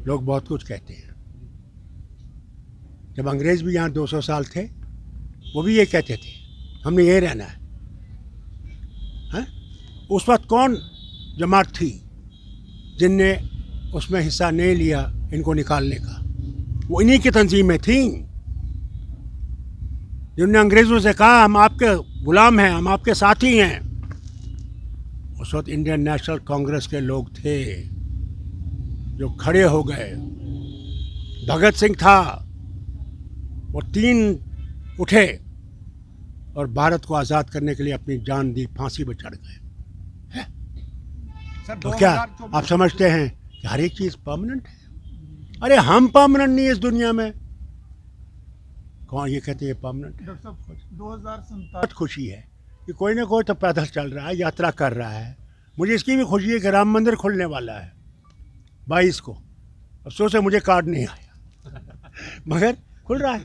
लोग बहुत कुछ कहते हैं। जब अंग्रेज़ भी यहाँ 200 साल थे, वो भी ये कहते थे हमने यहीं रहना है। हैं? उस वक्त कौन जमात थी जिनने उसमें हिस्सा नहीं लिया इनको निकालने का? वो इन्हीं की तंजीमें थीं जिन्होंने अंग्रेज़ों से कहा हम आपके गुलाम हैं, हम आपके साथी हैं। उस वक्त इंडियन नेशनल कांग्रेस के लोग थे जो खड़े हो गए। भगत सिंह था, वो 3 उठे और भारत को आज़ाद करने के लिए अपनी जान दी, फांसी पर चढ़ गए। तो क्या आप समझते हैं कि हर एक चीज़ परमानेंट है? अरे हम परमानेंट नहीं इस दुनिया में। कौन ये कहते हैं परमानेंट है? डॉक्टर साहब 2047 बहुत खुशी है कि कोई ना कोई तो पैदल चल रहा है, यात्रा कर रहा है। मुझे इसकी भी खुशी है कि राम मंदिर खुलने वाला है 22 को। अफसोस है मुझे कार्ड नहीं आया मगर खुल रहा है।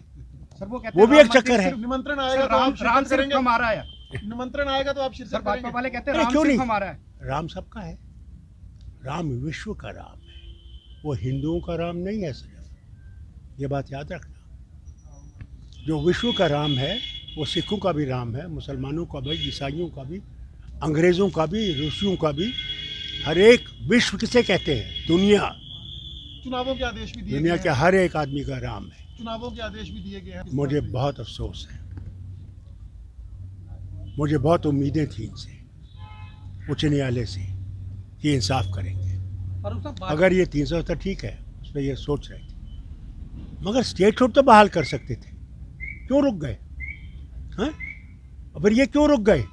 सर वो भी एक चक्कर है। निमंत्रण आएगा तो आप राम शिरकत करेंगे? हमारा है निमंत्रण आएगा तो आप शिरकत सर। भाजपा करेंगे? वाले कहते हैं अरे राम क्यों सिर्फ नहीं? हमारा है। राम सबका है। राम विश्व का राम है, वो हिंदुओं का राम नहीं है सिर्फ। ये बात याद रखना। जो विश्व का राम है वो सिखों का भी राम है, मुसलमानों का भी, ईसाइयों का भी, अंग्रेज़ों का भी, रूसियों का भी। हर एक विश्व किसे कहते हैं? दुनिया। चुनावों के आदेश भी दिए दुनिया गए के हैं। हर एक आदमी का राम है। चुनावों के आदेश भी दिए गए हैं। मुझे बहुत अफसोस है, मुझे बहुत उम्मीदें थी इनसे, उच्च न्यायालय से, कि इंसाफ करेंगे। अगर ये 370 ठीक है, उस पर ये सोच रहे थे, मगर स्टेटहुड तो बहाल कर सकते थे। क्यों रुक गए? हैं? फिर ये क्यों रुक गए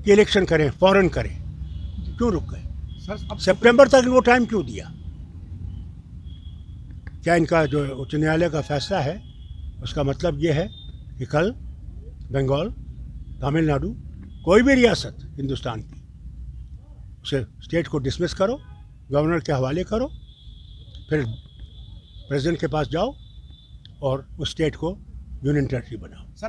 कि इलेक्शन करें, फौरन करें? क्यों रुक गए? सर अब सितंबर तक इनको टाइम क्यों दिया? क्या इनका जो उच्च न्यायालय का फैसला है उसका मतलब ये है कि कल बंगाल, तमिलनाडु, कोई भी रियासत हिंदुस्तान की, उसे स्टेट को डिसमिस करो, गवर्नर के हवाले करो, फिर प्रेसिडेंट के पास जाओ और उस स्टेट को यूनियन टेरिटरी बनाओ।